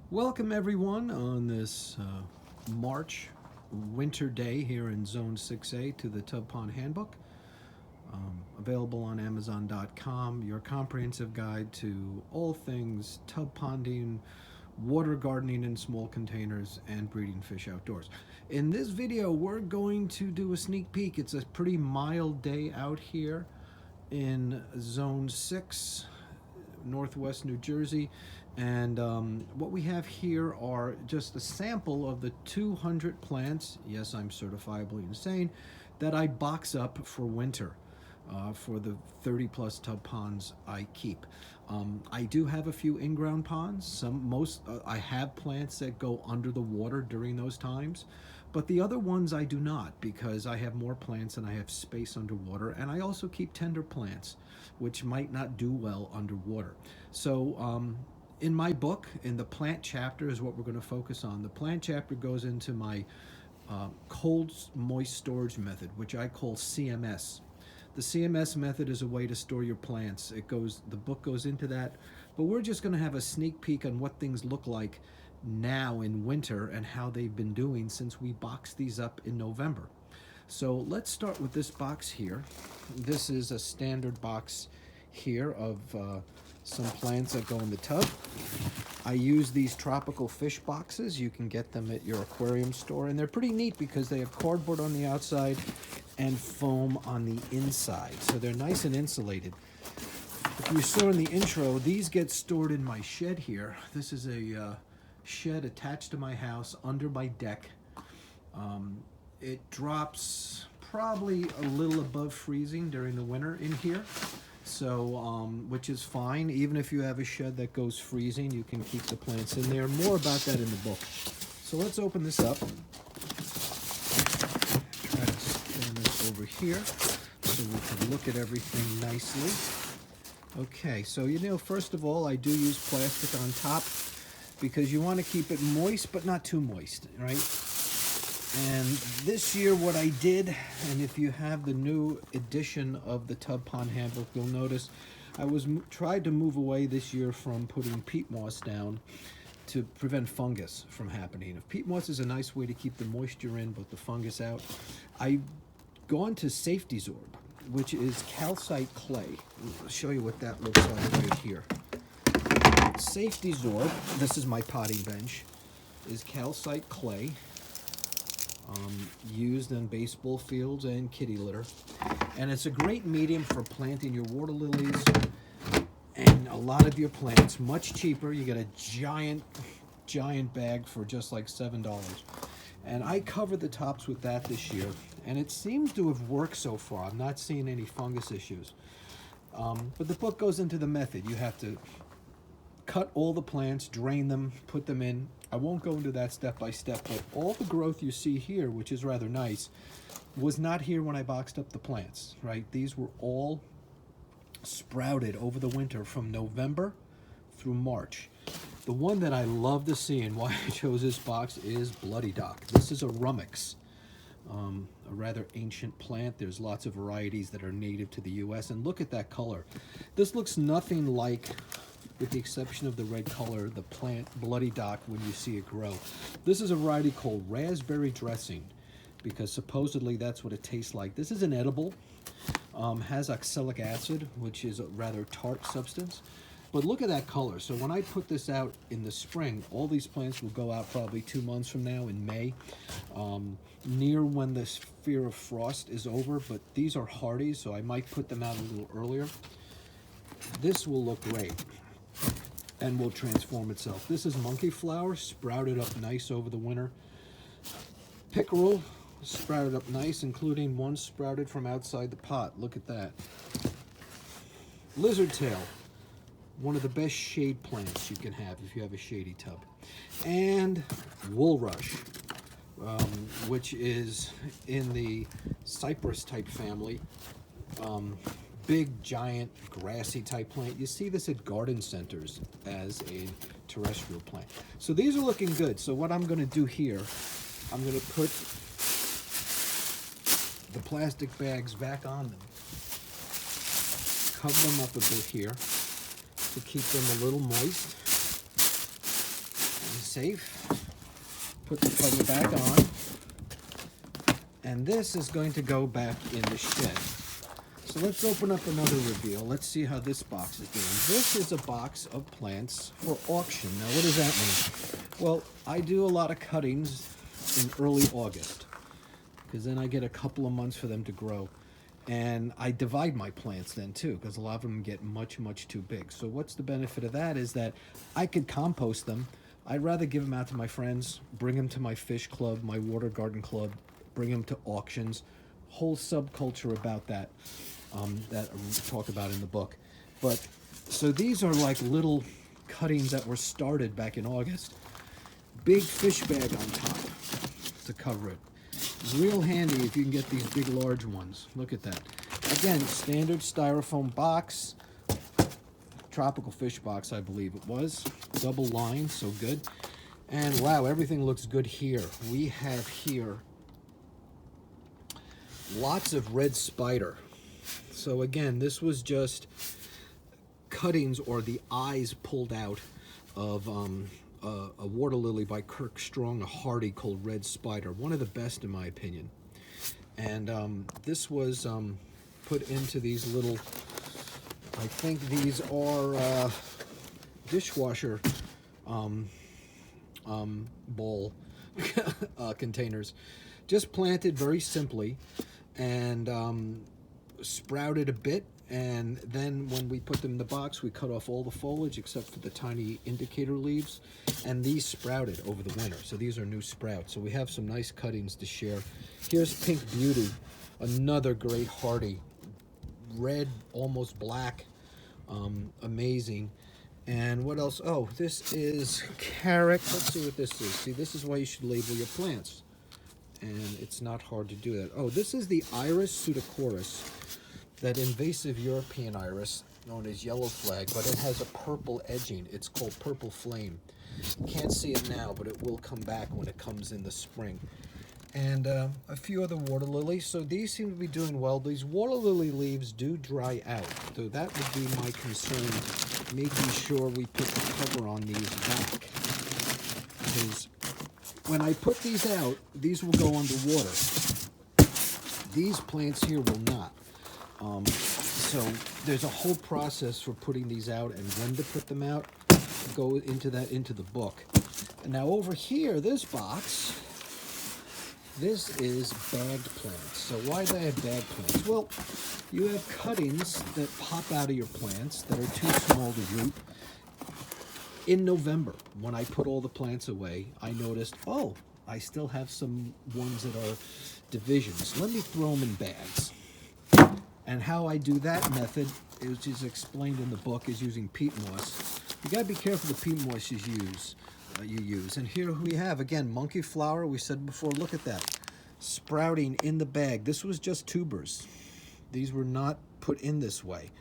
Welcome everyone on this March winter day here in Zone 6A to the Tub Pond Handbook. Available on Amazon.com, your comprehensive guide to all things tub ponding, water gardening in small containers, and breeding fish outdoors. In this video, we're going to do a sneak peek. It's a pretty mild day out here in Zone 6, Northwest New Jersey. And what we have here are just a sample of the 200 plants, yes, I'm certifiably insane, that I box up for winter for the 30 plus tub ponds I keep. I do have a few in-ground ponds. I have plants that go under the water during those times, but the other ones I do not, because I have more plants than I have space underwater, and I also keep tender plants, which might not do well underwater. So in my book, in the plant chapter is what we're going to focus on. The plant chapter goes into my cold moist storage method, which I call CMS. The CMS method is a way to store your plants. The book goes into that, but we're just going to have a sneak peek on what things look like now in winter and how they've been doing since we boxed these up in November. So let's start with this box here. This is a standard box here of some plants that go in the tub. I use these tropical fish boxes. You can get them at your aquarium store, and they're pretty neat because they have cardboard on the outside and foam on the inside, so they're nice and insulated. If you saw in the intro, these get stored in my shed here. This is a shed attached to my house under my deck. It drops probably a little above freezing during the winter in here. So, which is fine. Even if you have a shed that goes freezing, you can keep the plants in there. More about that in the book. So let's open this up. Try to stand this over here so we can look at everything nicely. Okay, so first of all, I do use plastic on top because you want to keep it moist, but not too moist, right? And this year what I did, and if you have the new edition of the Tub Pond Handbook, you'll notice I tried to move away this year from putting peat moss down to prevent fungus from happening. If peat moss is a nice way to keep the moisture in but the fungus out, I've gone to Safety Zorb, which is calcite clay. I'll show you what that looks like right here. Safety Zorb, this is my potting bench, is calcite clay. Used in baseball fields and kitty litter, and it's a great medium for planting your water lilies and a lot of your plants. Much cheaper. You get a giant bag for just like $7, and I covered the tops with that this year, and it seems to have worked so far. I'm not seeing any fungus issues, but the book goes into the method. You have to cut all the plants, drain them, put them in. I won't go into that step by step, but all the growth you see here, which is rather nice, was not here when I boxed up the plants, right? These were all sprouted over the winter from November through March. The one that I love to see and why I chose this box is Bloody Dock. This is a rumex, a rather ancient plant. There's lots of varieties that are native to the US, and look at that color. This looks nothing like, with the exception of the red color, the plant Bloody Dock when you see it grow. This is a variety called raspberry dressing because supposedly that's what it tastes like. This is an edible, has oxalic acid, which is a rather tart substance. But look at that color. So when I put this out in the spring, all these plants will go out probably 2 months from now in May, near when the fear of frost is over, but these are hardy, so I might put them out a little earlier. This will look great and will transform itself. This is monkey flower, sprouted up nice over the winter. Pickerel sprouted up nice, including one sprouted from outside the pot. Look at that. Lizard tail, one of the best shade plants you can have if you have a shady tub. And woolrush, which is in the cypress type family. Big, giant, grassy type plant. You see this at garden centers as a terrestrial plant. So these are looking good. So what I'm going to do here, I'm going to put the plastic bags back on them, cover them up a bit here to keep them a little moist. safe. Put the cover back on. And this is going to go back in the shed. So let's open up another reveal. Let's see how this box is doing. This is a box of plants for auction. Now, what does that mean? Well, I do a lot of cuttings in early August, because then I get a couple of months for them to grow. And I divide my plants then too, because a lot of them get much, much too big. So what's the benefit of that is that I could compost them. I'd rather give them out to my friends, bring them to my fish club, my water garden club, bring them to auctions. Whole subculture about that, that I talk about in the book. But so these are like little cuttings that were started back in August. Big fish bag on top to cover it. Real handy if you can get these big large ones. Look at that. Again, standard styrofoam box. Tropical fish box, I believe it was. Double line, so good. And wow, everything looks good here. We have here lots of red spider. So again, this was just cuttings or the eyes pulled out of a water lily by Kirk Strong, a hardy called Red Spider, one of the best in my opinion. And this was put into these little, I think these are dishwasher bowl containers. Just planted very simply and sprouted a bit. And then when we put them in the box, we cut off all the foliage except for the tiny indicator leaves. And these sprouted over the winter. So these are new sprouts. So we have some nice cuttings to share. Here's Pink Beauty, another great hardy. Red, almost black, amazing. And what else? Oh, this is carrot. Let's see what this is. See, this is why you should label your plants. And it's not hard to do that. Oh, this is the Iris pseudochorus. That invasive European iris known as yellow flag, but it has a purple edging. It's called purple flame. You can't see it now, but it will come back when it comes in the spring. And a few other water lilies. So these seem to be doing well. These water lily leaves do dry out, so that would be my concern, making sure we put the cover on these back. Because when I put these out, these will go underwater. These plants here will not. So there's a whole process for putting these out and when to put them out. Go into the book. And now over here, this box, this is bagged plants. So why do I have bagged plants? Well, you have cuttings that pop out of your plants that are too small to root. In November, when I put all the plants away, I noticed, oh, I still have some ones that are divisions. Let me throw them in bags. And how I do that method, which is explained in the book, is using peat moss. You gotta be careful the peat moss you use. And here we have, again, monkey flower. We said before, look at that. Sprouting in the bag. This was just tubers. These were not put in this way.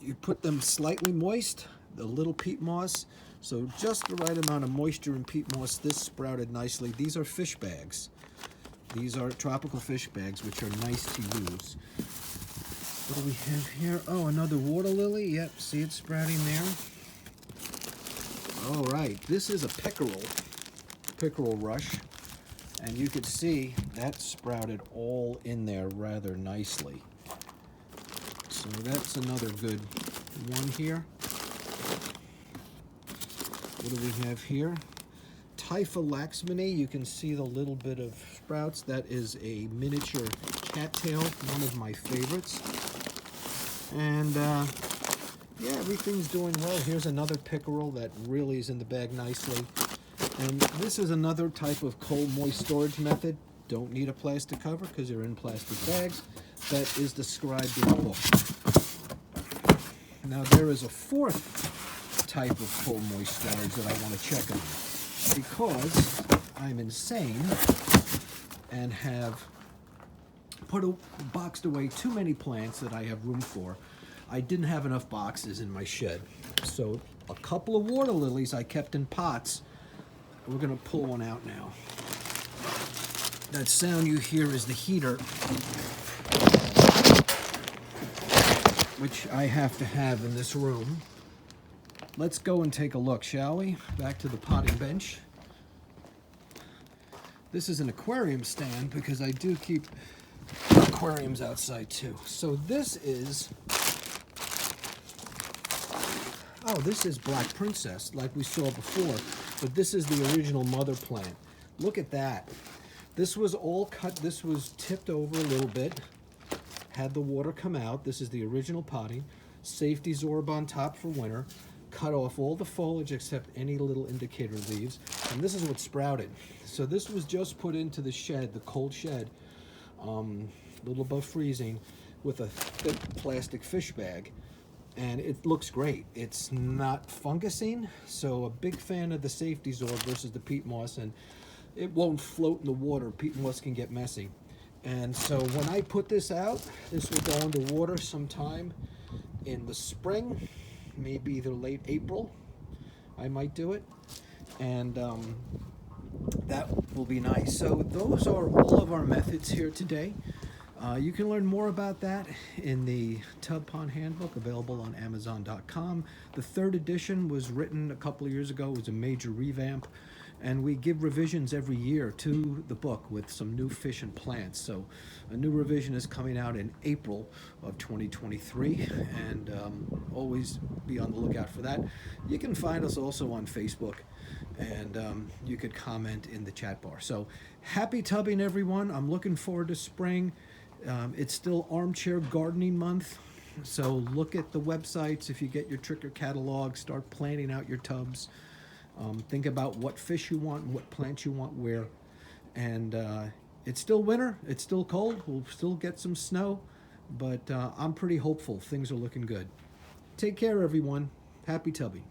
You put them slightly moist, the little peat moss. So just the right amount of moisture in peat moss. This sprouted nicely. These are fish bags. These are tropical fish bags, which are nice to use. What do we have here? Oh, another water lily. Yep, see it sprouting there. All right, this is a pickerel rush. And you can see that sprouted all in there rather nicely. So that's another good one here. What do we have here? Typha laxmini, you can see the little bit of sprouts. That is a miniature cattail, one of my favorites. And yeah, everything's doing well. Here's another pickerel that really is in the bag nicely. And this is another type of cold moist storage method. Don't need a plastic cover because they're in plastic bags. That is described in the book. Now there is a fourth type of cold moist storage that I want to check on, because I'm insane and have boxed away too many plants that I have room for. I didn't have enough boxes in my shed. So a couple of water lilies I kept in pots. We're going to pull one out now. That sound you hear is the heater, which I have to have in this room. let's go and take a look, shall we? Back to the potting bench. This is an aquarium stand because I do keep aquariums outside too. So this is, oh, this is Black Princess like we saw before, but this is the original mother plant. Look at that. This was all cut, this was tipped over a little bit, had the water come out. This is the original potting. Safety Zorb on top for winter. Cut off all the foliage except any little indicator leaves. And this is what sprouted. So this was just put into the shed, the cold shed, a little above freezing, with a thick plastic fish bag. And it looks great. It's not fungusing, so a big fan of the Safety Zorb versus the peat moss, and it won't float in the water. Peat moss can get messy. And so when I put this out, this will go into water sometime in the spring, maybe either late April. I might do it, and that will be nice. So those are all of our methods here today. You can learn more about that in the Tub Pond Handbook, available on Amazon.com. The 3rd edition was written a couple of years ago. It was a major revamp, and we give revisions every year to the book with some new fish and plants. So a new revision is coming out in April of 2023, and always be on the lookout for that. You can find us also on Facebook, and you could comment in the chat bar. So happy tubbing, everyone. I'm looking forward to spring. It's still Armchair Gardening Month, so look at the websites. If you get your Tricker catalog, start planning out your tubs. Think about what fish you want and what plants you want where. And it's still winter, it's still cold, we'll still get some snow, but I'm pretty hopeful. Things are looking good. Take care, everyone. Happy tubbing.